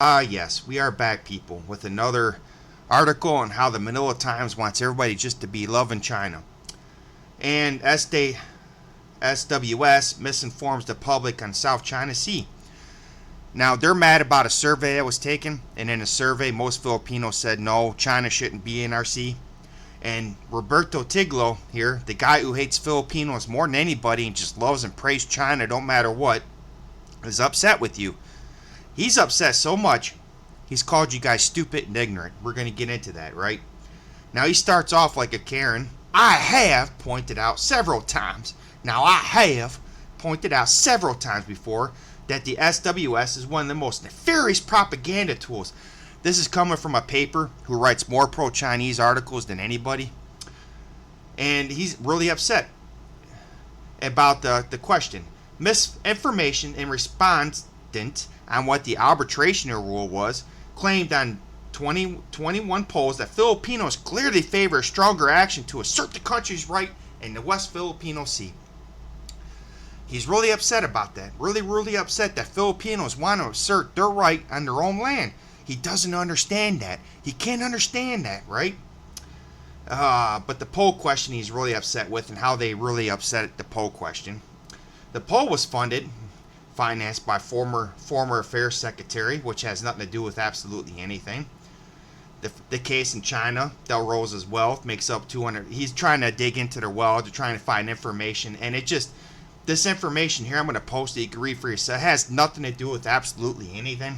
Yes, we are back, people, with another article on how the Manila Times wants everybody just to be loving China. And SWS misinforms the public on South China Sea. Now, they're mad about a survey that was taken, and in a survey, most Filipinos said no, China shouldn't be in our sea. And Roberto Tiglo here, the guy who hates Filipinos more than anybody and just loves and prays China, don't matter what, is upset with you. He's upset so much, he's called you guys stupid and ignorant. We're going to get into that, right? Now, he starts off like a Karen. I have pointed out several times. Now, I have pointed out several times before that the SWS is one of the most nefarious propaganda tools. This is coming from a paper who writes more pro-Chinese articles than anybody. And he's really upset about the question. Misinformation in respondent on what the arbitration rule was claimed on 2021 polls that Filipinos clearly favor stronger action to assert the country's right in the West Filipino Sea. He's really upset about that. Really upset that Filipinos want to assert their right on their own land. He doesn't understand that. He can't understand that, right? But the poll question he's really upset with, and how they really upset at the poll question. The poll was financed by former affairs secretary, which has nothing to do with absolutely anything. The case in China, Del Rosa's wealth makes up 200. He's trying to dig into their wealth. They're trying to find information, and this information here, I'm going to post it. You can read for yourself. It has nothing to do with absolutely anything.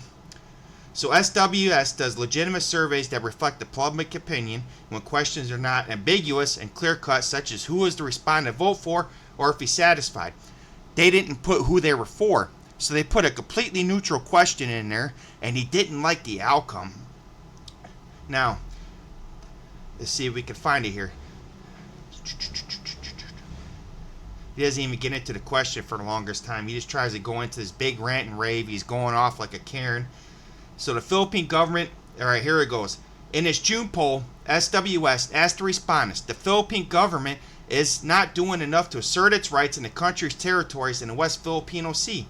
So SWS does legitimate surveys that reflect the public opinion when questions are not ambiguous and clear-cut, such as who is the respondent vote for or if he's satisfied. They didn't put who they were for, so they put a completely neutral question in there, and he didn't like the outcome. Now, let's see if we can find it here. He doesn't even get into the question for the longest time. He just tries to go into this big rant and rave. He's going off like a Karen. So the Philippine government, all right, here it goes. In its June poll, SWS asked the respondents, the Philippine government is not doing enough to assert its rights in the country's territories in the West Filipino Sea.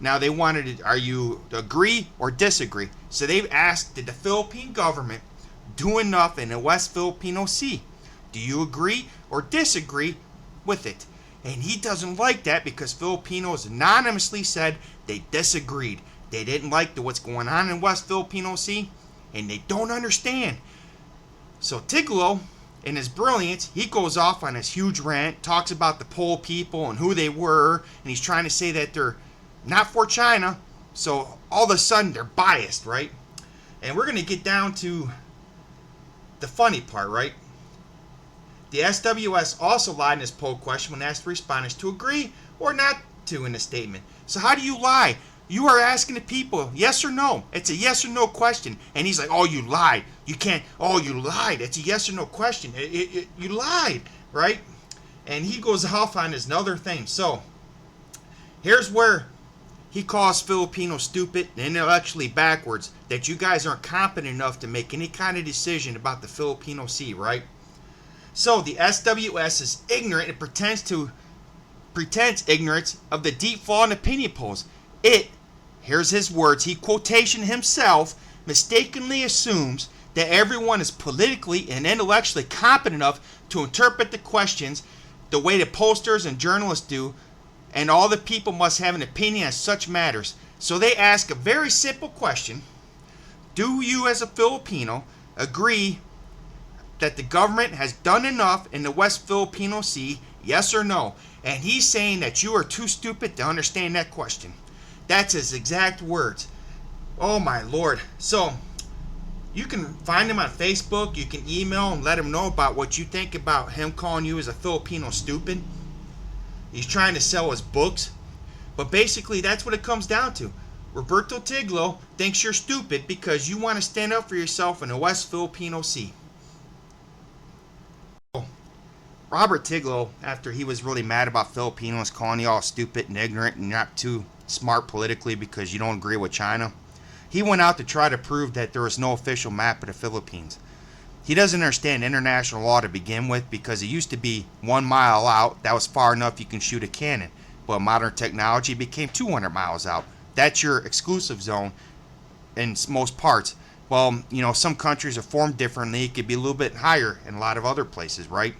Now they wanted to, are you agree or disagree? So they've asked, did the Philippine government do enough in the West Filipino Sea? Do you agree or disagree with it? And he doesn't like that because Filipinos anonymously said they disagreed. They didn't like what's going on in West Filipino Sea, and they don't understand. So Tiglo, in his brilliance, he goes off on this huge rant, talks about the poll people and who they were, and he's trying to say that they're not for China, so all of a sudden they're biased, right? And we're going to get down to the funny part, right? The SWS also lied in his poll question when asked the respondents to agree or not to in the statement. So how do you lie? You are asking the people, yes or no. It's a yes or no question. And he's like, oh, you lied. You can't, oh, you lied. It's a yes or no question. You lied, right? And he goes off on this other thing. So here's where he calls Filipinos stupid and intellectually backwards, that you guys aren't competent enough to make any kind of decision about the Filipino Sea, right? So the SWS is ignorant and pretends ignorance of the deep flaw in opinion polls. Here's his words, he quotation himself, mistakenly assumes that everyone is politically and intellectually competent enough to interpret the questions the way the pollsters and journalists do, and all the people must have an opinion on such matters. So they ask a very simple question: do you as a Filipino agree that the government has done enough in the West Filipino Sea, yes or no? And he's saying that you are too stupid to understand that question. That's his exact words. Oh my Lord. So you can find him on Facebook. You can email and let him know about what you think about him calling you as a Filipino stupid. He's trying to sell his books. But basically that's what it comes down to. Roberto Tiglo thinks you're stupid because you want to stand up for yourself in the West Filipino Sea. Robert Tiglo, after he was really mad about Filipinos calling you all stupid and ignorant and not too smart politically because you don't agree with China, he went out to try to prove that there was no official map of the Philippines. He doesn't understand international law to begin with because it used to be 1 mile out. That was far enough you can shoot a cannon. But modern technology became 200 miles out. That's your exclusive zone. in most parts. Well, some countries are formed differently. It could be a little bit higher in a lot of other places, right?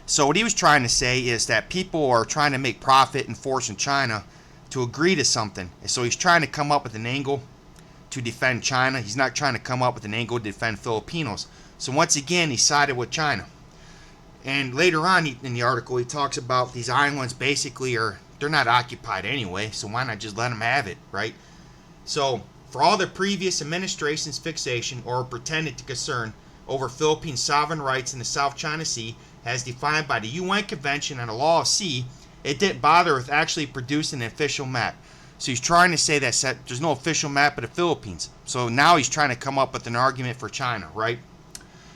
So what he was trying to say is that people are trying to make profit and forcing China to agree to something. And so he's trying to come up with an angle to defend China. He's not trying to come up with an angle to defend Filipinos. So once again, he sided with China. And later on in the article, he talks about these islands basically they're not occupied anyway, so why not just let them have it, right? So for all the previous administration's fixation or pretended to concern over Philippine sovereign rights in the South China Sea, as defined by the UN Convention on the Law of Sea, it didn't bother with actually producing an official map. So he's trying to say that there's no official map of the Philippines. So now he's trying to come up with an argument for China, right?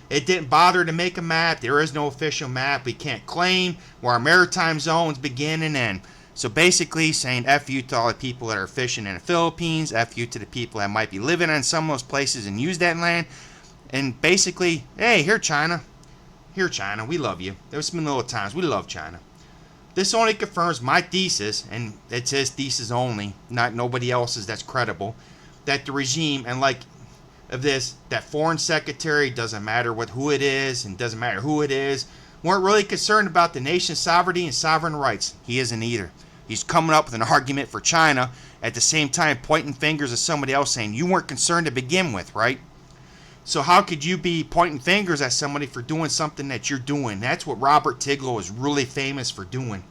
It didn't bother to make a map. There is no official map. We can't claim where our maritime zones begin and end. So basically saying F you to all the people that are fishing in the Philippines, F you to the people that might be living in some of those places and use that land. And basically, hey, here China, we love you. There's been little times, we love China. This only confirms my thesis, and it's his thesis only, not nobody else's that's credible, that the regime, and like of this, that foreign secretary, doesn't matter who it is, and doesn't matter who it is, weren't really concerned about the nation's sovereignty and sovereign rights. He isn't either. He's coming up with an argument for China, at the same time pointing fingers at somebody else saying, you weren't concerned to begin with, right? So how could you be pointing fingers at somebody for doing something that you're doing? That's what Robert Tiglo is really famous for doing.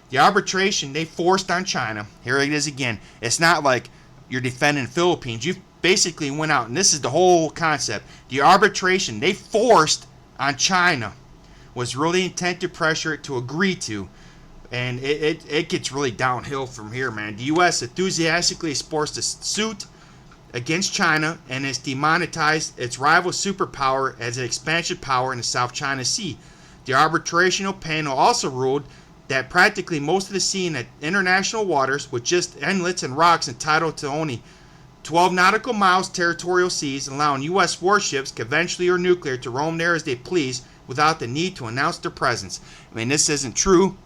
The arbitration they forced on China, here it is again, it's not like you're defending Philippines. You basically went out, and this is the whole concept. The arbitration they forced on China was really intent to pressure it to agree to. And it gets really downhill from here, man. The U.S. enthusiastically supports a suit against China and has demonetized its rival superpower as an expansion power in the South China Sea. The arbitrational panel also ruled that practically most of the sea in the international waters, with just inlets and rocks entitled to only 12 nautical miles territorial seas, allowing U.S. warships, conventional or nuclear, to roam there as they please without the need to announce their presence. I mean, this isn't true.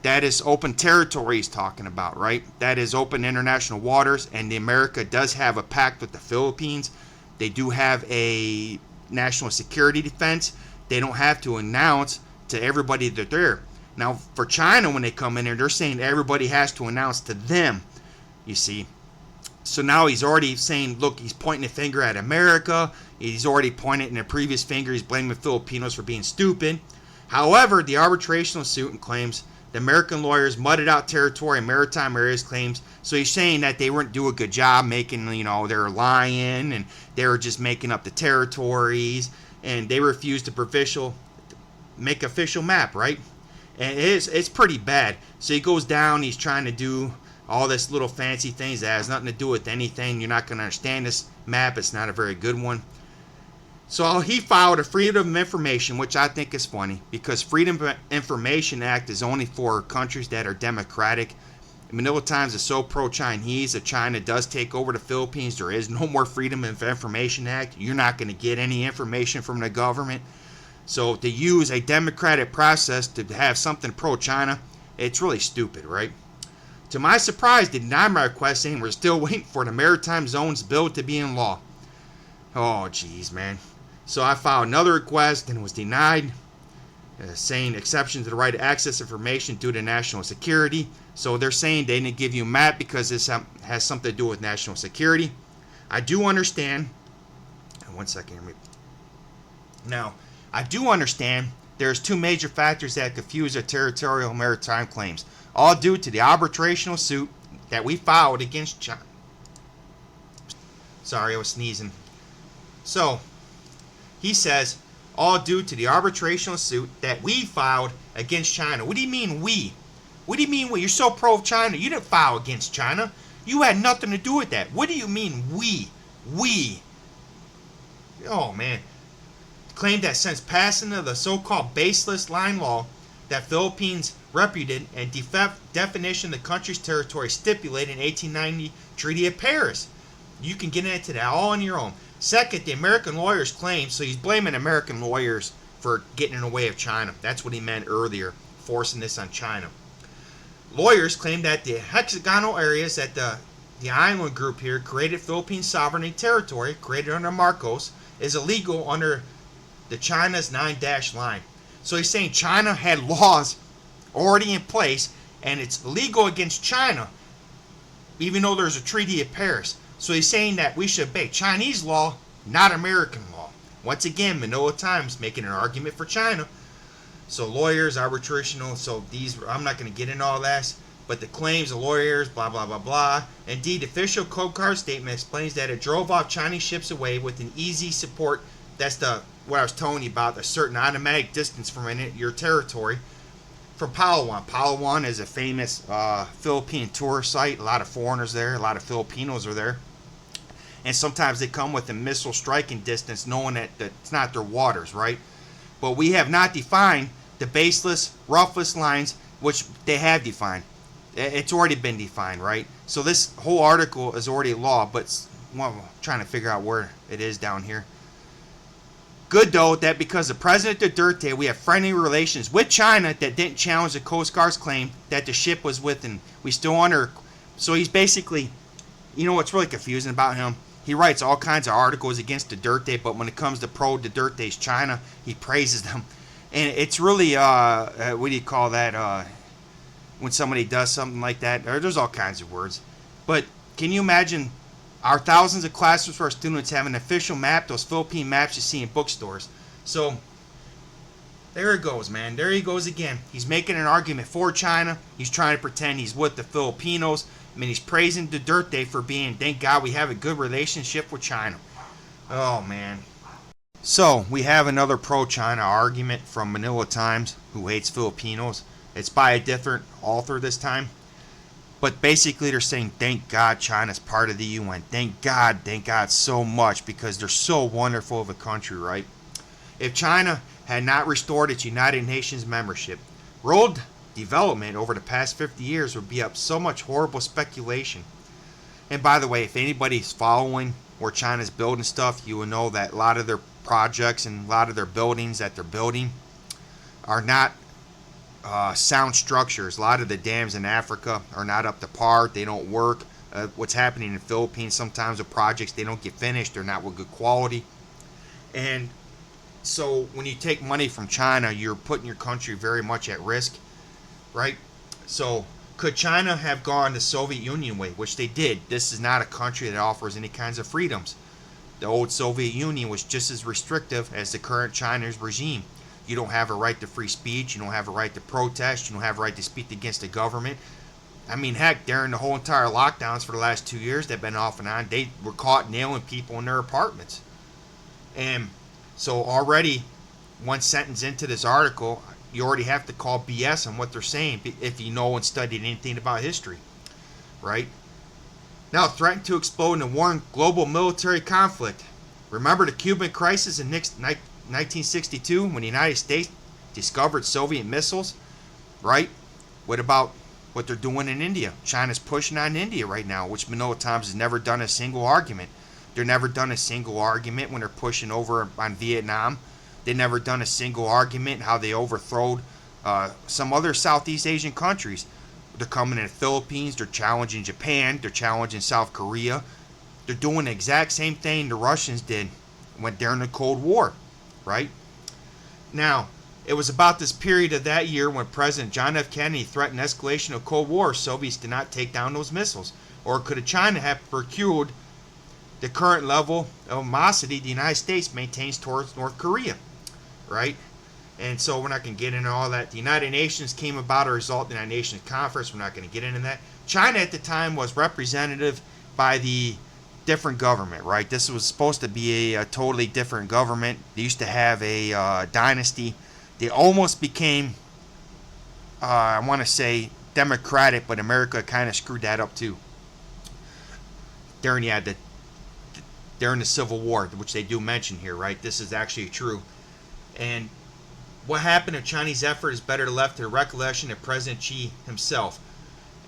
That is open territory he's talking about, right? That is open international waters, and America does have a pact with the Philippines. They do have a national security defense. They don't have to announce to everybody that they're there. Now, for China, when they come in there, they're saying everybody has to announce to them, you see. So now he's already saying, look, he's pointing a finger at America. He's already pointed in a previous finger. He's blaming Filipinos for being stupid. However, the arbitrational suit claims the American lawyers mudded out territory and maritime areas claims. So he's saying that they weren't doing a good job making, they're lying and they were just making up the territories, and they refused to make official map, right? And it's pretty bad. So he goes down, he's trying to do all this little fancy things that has nothing to do with anything. You're not going to understand this map. It's not a very good one. So he filed a Freedom of Information, which I think is funny, because Freedom of Information Act is only for countries that are democratic. Manila Times is so pro-Chinese. If China does take over the Philippines, there is no more Freedom of Information Act. You're not going to get any information from the government. So to use a democratic process to have something pro-China, it's really stupid, right? To my surprise, they denied my request, saying we're still waiting for the Maritime Zones bill to be in law. Oh, jeez, man. So I filed another request and was denied, saying exception to the right to access information due to national security. So they're saying they didn't give you a map because this has something to do with national security. I do understand. One second. Now, I do understand there's two major factors that confuse their territorial maritime claims, all due to the arbitrational suit that we filed against China. Sorry, I was sneezing. So, he says, all due to the arbitrational suit that we filed against China. What do you mean we? What do you mean we? You're so pro-China. You didn't file against China. You had nothing to do with that. What do you mean we? We. Oh, man. Claimed that since passing of the so-called baseless line law that Philippines repudiated and definition of the country's territory stipulated in 1890 Treaty of Paris. You can get into that all on your own. Second, the American lawyers claim, so he's blaming American lawyers for getting in the way of China. That's what he meant earlier, forcing this on China. Lawyers claim that the hexagonal areas that the the island group here created Philippine sovereignty territory, created under Marcos, is illegal under the China's 9-dash line. So he's saying China had laws already in place, and it's illegal against China, even though there's a Treaty of Paris. So he's saying that we should obey Chinese law, not American law. Once again, Manila Times making an argument for China. So lawyers, arbitrational, so these, I'm not going to get into all that, but the claims of lawyers, blah, blah, blah, blah. Indeed, the official Coast Guard statement explains that it drove off Chinese ships away with an easy support. That's what I was telling you about, a certain automatic distance from your territory. From Palawan. Palawan is a famous Philippine tourist site. A lot of foreigners there. A lot of Filipinos are there. And sometimes they come with a missile striking distance, knowing that it's not their waters, right? But we have not defined the baseless, roughless lines, which they have defined. It's already been defined, right? So this whole article is already law, but well, I'm trying to figure out where it is down here. Good, though, that because of President Duterte, we have friendly relations with China that didn't challenge the Coast Guard's claim that the ship was with, and we still honor. So he's basically, you know what's really confusing about him? He writes all kinds of articles against Duterte, but when it comes to pro-Duterte's China, he praises them. And it's really, what do you call that, when somebody does something like that? There's all kinds of words. But can you imagine our thousands of classrooms for our students have an official map, those Philippine maps you see in bookstores? So there it goes, man. There he goes again. He's making an argument for China. He's trying to pretend he's with the Filipinos. I mean, he's praising Duterte for being, thank God we have a good relationship with China. Oh, man. So we have another pro-China argument from Manila Times, who hates Filipinos. It's by a different author this time. But basically they're saying, thank God China's part of the UN. Thank God so much, because they're so wonderful of a country, right? If China had not restored its United Nations membership, world development over the past 50 years would be up so much horrible speculation. And by the way, if anybody's following where China's building stuff, you will know that a lot of their projects and a lot of their buildings that they're building are not sound structures. A lot of the dams in Africa are not up to par. They don't work. What's happening in the Philippines sometimes with projects, they don't get finished. They're not with good quality. And so when you take money from China, you're putting your country very much at risk, right? So could China have gone the Soviet Union way, which they did? This is not a country that offers any kinds of freedoms. The old Soviet Union was just as restrictive as the current Chinese regime. You don't have a right to free speech. You don't have a right to protest. You don't have a right to speak against the government. I mean, heck, during the whole entire lockdowns for the last 2 years that have been off and on, they were caught nailing people in their apartments. And so already, one sentence into this article, you already have to call BS on what they're saying if you know and studied anything about history, right? Now, threatened to explode in a warring global military conflict. Remember the Cuban crisis in 1962 when the United States discovered Soviet missiles, right? What about what they're doing in India? China's pushing on India right now, which Manila Times has never done a single argument. They've never done a single argument when they're pushing over on Vietnam. They've never done a single argument how they overthrew some other Southeast Asian countries. They're coming in the Philippines. They're challenging Japan. They're challenging South Korea. They're doing the exact same thing the Russians did during the Cold War, right? Now, it was about this period of that year when President John F. Kennedy threatened escalation of Cold War. Soviets did not take down those missiles. Or could China have procured the current level of animosity the United States maintains towards North Korea, right? And so we're not going to get into all that. The United Nations came about a result of the United Nations Conference. We're not going to get into that. China at the time was representative by the different government, right? This was supposed to be a totally different government. They used to have a dynasty. They almost became, I want to say, democratic, but America kind of screwed that up too. During the Civil War, which they do mention here, right? This is actually true. And what happened to Chinese effort is better left to the recollection of President Xi himself.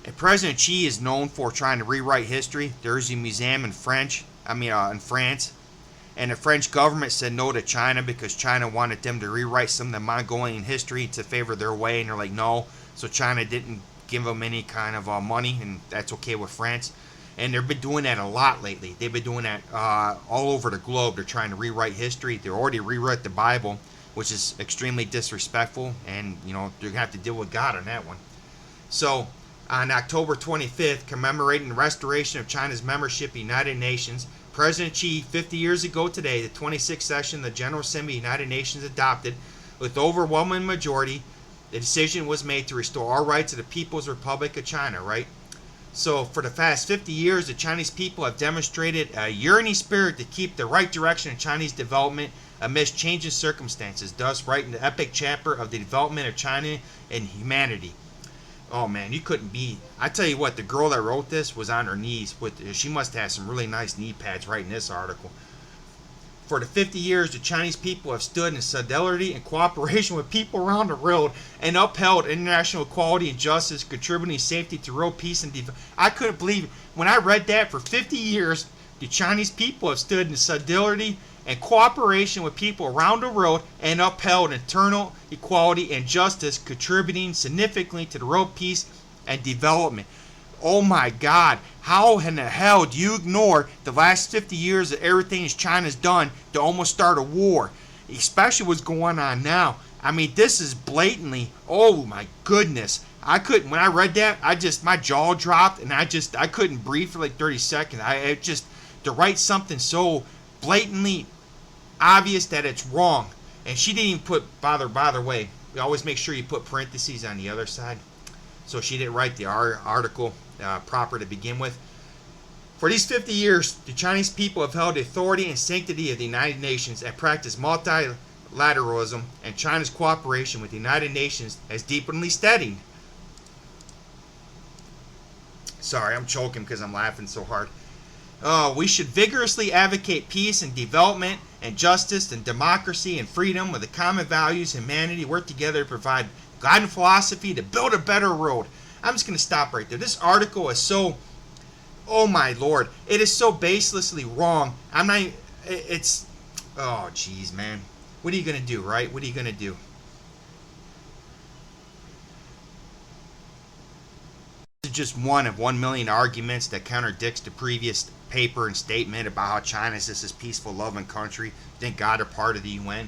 And President Xi is known for trying to rewrite history. There's a museum in France, and the French government said no to China because China wanted them to rewrite some of the Mongolian history to favor their way, and they're like, no. So China didn't give them any kind of money, and that's okay with France. And they've been doing that a lot lately. They've been doing that all over the globe. They're trying to rewrite history. They already rewrote the Bible, which is extremely disrespectful, and they're gonna have to deal with God on that one. So on October 25th, commemorating the restoration of China's membership in the United Nations, President Xi, 50 years ago today, the 26th session of the General Assembly of the United Nations adopted, with overwhelming majority, the decision was made to restore all rights of the People's Republic of China, right? So for the past 50 years, the Chinese people have demonstrated a yearning spirit to keep the right direction in Chinese development amidst changing circumstances, thus writing the epic chapter of the development of China and humanity. Oh man, you couldn't be. I tell you what, the girl that wrote this was on her knees. She must have some really nice knee pads writing this article. For the 50 years, the Chinese people have stood in solidarity and cooperation with people around the world and upheld international equality and justice, contributing safety to world peace and development. I couldn't believe it. When I read that, for 50 years, the Chinese people have stood in solidarity and cooperation with people around the world and upheld internal equality and justice, contributing significantly to the world peace and development. Oh my God, how in the hell do you ignore the last 50 years of everything China's done to almost start a war? Especially what's going on now. I mean, this is blatantly, oh my goodness. When I read that, my jaw dropped and I couldn't breathe for like 30 seconds. To write something so blatantly obvious that it's wrong. And she didn't even put, by the way, you always make sure you put parentheses on the other side. So she didn't write the article proper to begin with. For these 50 years, the Chinese people have held the authority and sanctity of the United Nations and practiced multilateralism, and China's cooperation with the United Nations has deeply steadied. Sorry, I'm choking because I'm laughing so hard. We should vigorously advocate peace and development and justice and democracy and freedom with the common values, humanity, work together to provide guiding philosophy to build a better world. I'm just going to stop right there. This article is so, oh my Lord, it is so baselessly wrong. Oh geez, man. What are you going to do, right? What are you going to do? This is just one of 1 million arguments that contradicts the previous paper and statement about how China is this peaceful, loving country. Thank God they're part of the UN.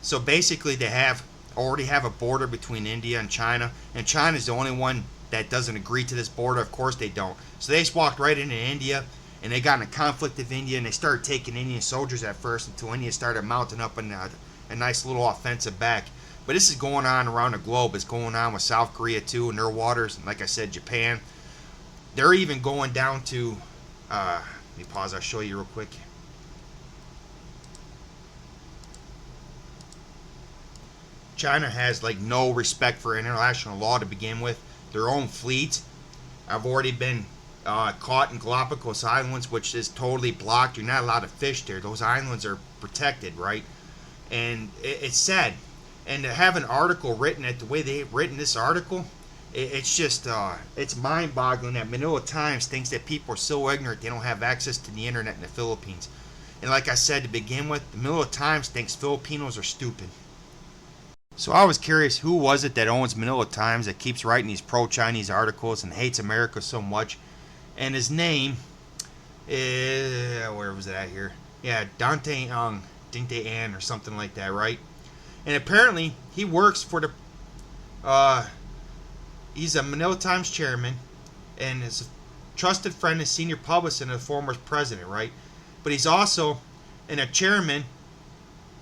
So basically they already have a border between India and China is the only one that doesn't agree to this border. Of course they don't. So they just walked right into India, and they got in a conflict with India, and they started taking Indian soldiers at first until India started mounting up a nice little offensive back. But this is going on around the globe. It's going on with South Korea too in their waters, and like I said, Japan. They're even going down to let me pause, I'll show you real quick. China has like no respect for international law to begin with. Their own fleet have already been caught in Galapagos Islands, which is totally blocked. You're not allowed to fish there. Those islands are protected, right? And it's sad. And to have an article written at the way they've written this article, it's just it's mind-boggling that Manila Times thinks that people are so ignorant they don't have access to the internet in the Philippines. And like I said to begin with, the Manila Times thinks Filipinos are stupid. So I was curious, who was it that owns Manila Times that keeps writing these pro-Chinese articles and hates America so much? And his name is, where was it at here? Yeah, Dante An or something like that, right? And apparently he works for the, he's a Manila Times chairman and is a trusted friend and senior publicist of the former president, right? But he's also a chairman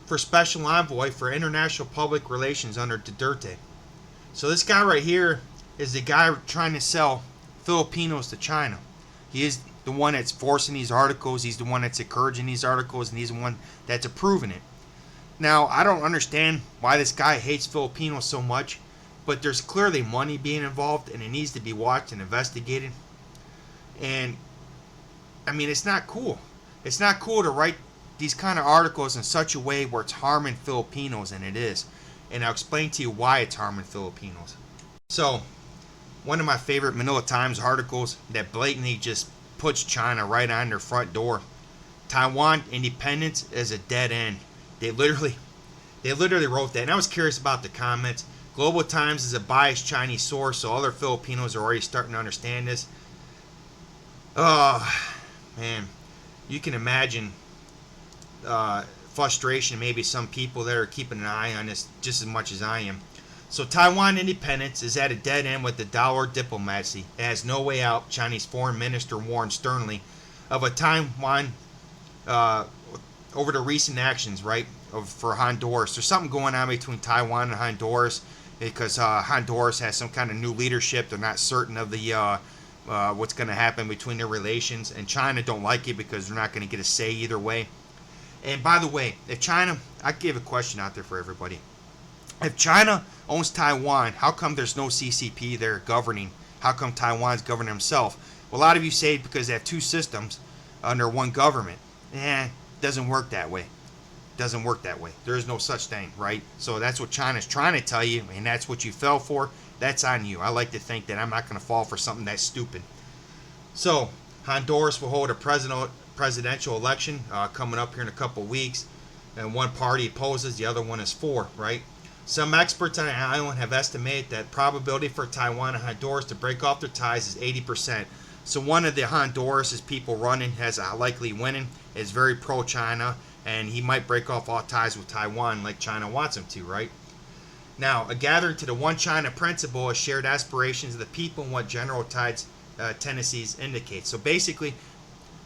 for Special Envoy for International Public Relations under Duterte. So this guy right here is the guy trying to sell Filipinos to China. He is the one that's forcing these articles. He's the one that's encouraging these articles, and he's the one that's approving it. Now, I don't understand why this guy hates Filipinos so much, but there's clearly money being involved, and it needs to be watched and investigated. And, I mean, it's not cool. It's not cool to write these kind of articles in such a way where it's harming Filipinos, and it is. And I'll explain to you why it's harming Filipinos. So, one of my favorite Manila Times articles that blatantly just puts China right on their front door. Taiwan independence is a dead end. They literally wrote that, and I was curious about the comments. Global Times is a biased Chinese source, so other Filipinos are already starting to understand this. Oh, man. You can imagine frustration, maybe some people that are keeping an eye on this just as much as I am. So Taiwan independence is at a dead end with the dollar diplomacy. It has no way out. Chinese foreign minister warned sternly of a Taiwan uh, over the recent actions, right, for Honduras. There's something going on between Taiwan and Honduras because Honduras has some kind of new leadership. They're not certain of the what's going to happen between their relations, and China don't like it because they're not going to get a say either way. And by the way, if China, I give a question out there for everybody. If China owns Taiwan, how come there's no CCP there governing? How come Taiwan's governing himself? Well, a lot of you say because they have two systems under one government. Doesn't work that way. Doesn't work that way. There is no such thing, right? So that's what China's trying to tell you, and that's what you fell for. That's on you. I like to think that I'm not going to fall for something that's stupid. So Honduras will hold a presidential election coming up here in a couple weeks, and one party opposes, the other one is for, right? Some experts on the island have estimated that probability for Taiwan and Honduras to break off their ties is 80%. So one of the Honduras people running has a likely winning, is very pro-China, and he might break off all ties with Taiwan like China wants him to, right? Now, a gathering to the One China principle is shared aspirations of the people and what general tendencies indicate. So basically,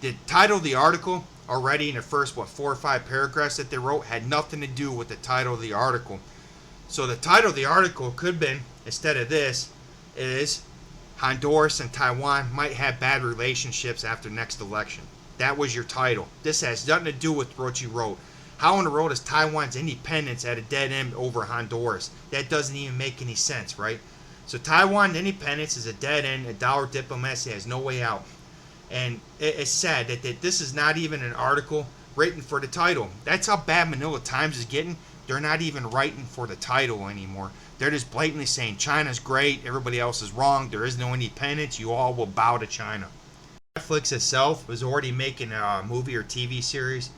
the title of the article already in the first, 4 or 5 paragraphs that they wrote had nothing to do with the title of the article. So the title of the article could have been, instead of this, is Honduras and Taiwan might have bad relationships after next election. That was your title. This has nothing to do with what you wrote. How in the world is Taiwan's independence at a dead end over Honduras? That doesn't even make any sense, right? So Taiwan independence is a dead end. A dollar diplomacy has no way out. And it's sad that this is not even an article written for the title. That's how bad Manila Times is getting. They're not even writing for the title anymore. They're just blatantly saying China's great, everybody else is wrong, there is no independence, you all will bow to China. Netflix itself was already making a movie or TV series,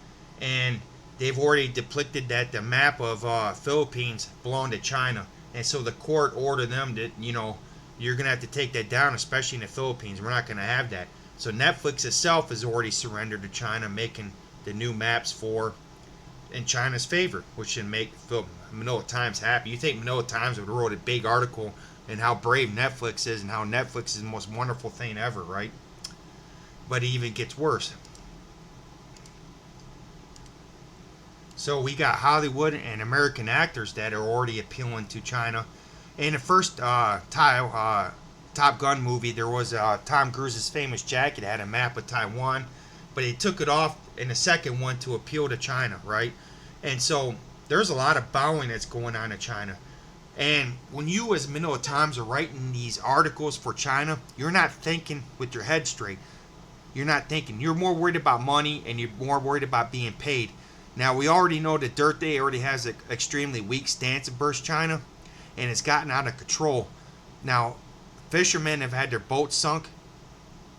and they've already depicted that the map of Philippines belonged to China. And so the court ordered them that, you're going to have to take that down, especially in the Philippines. We're not going to have that. So Netflix itself has already surrendered to China, making the new maps in China's favor, which should make Manila Times happy. You think Manila Times would have wrote a big article and how brave Netflix is and how Netflix is the most wonderful thing ever, right? But it even gets worse. So we got Hollywood and American actors that are already appealing to China. In the first Top Gun movie, there was Tom Cruise's famous jacket had a map of Taiwan, but he took it off in the second one to appeal to China, right? And so there's a lot of bowing that's going on in China. And when you as Manila Times are writing these articles for China, you're not thinking with your head straight. You're not thinking. You're more worried about money and you're more worried about being paid. Now, we already know that Duterte already has an extremely weak stance against China, and it's gotten out of control. Now, fishermen have had their boats sunk.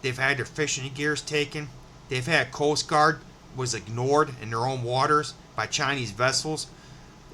They've had their fishing gears taken. They've had Coast Guard was ignored in their own waters by Chinese vessels.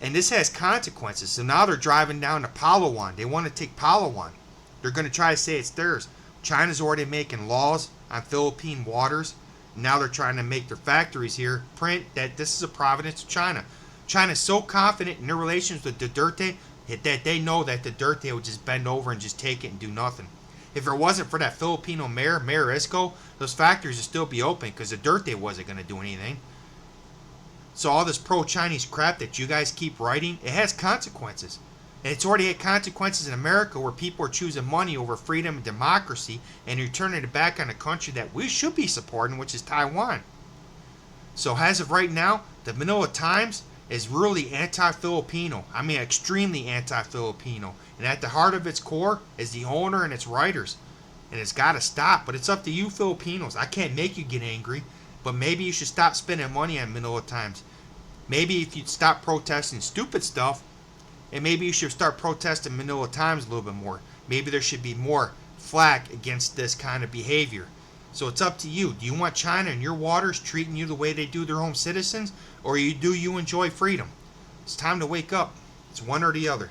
And this has consequences. So now they're driving down to Palawan. They want to take Palawan. They're going to try to say it's theirs. China's already making laws on Philippine waters. Now they're trying to make their factories here print that this is a providence of China. China's so confident in their relations with Duterte that they know that Duterte would just bend over and just take it and do nothing. If it wasn't for that Filipino mayor, Mayor Isco, those factories would still be open because Duterte wasn't going to do anything. So all this pro-Chinese crap that you guys keep writing, it has consequences. And it's already had consequences in America where people are choosing money over freedom and democracy, and you're turning it back on a country that we should be supporting, which is Taiwan. So as of right now, the Manila Times is really anti-Filipino. I mean, extremely anti-Filipino. And at the heart of its core is the owner and its writers. And it's got to stop. But it's up to you Filipinos. I can't make you get angry. But maybe you should stop spending money on Manila Times. Maybe if you'd stop protesting stupid stuff, and maybe you should start protesting Manila Times a little bit more. Maybe there should be more flack against this kind of behavior. So it's up to you. Do you want China in your waters treating you the way they do their own citizens? Or do you enjoy freedom? It's time to wake up. It's one or the other.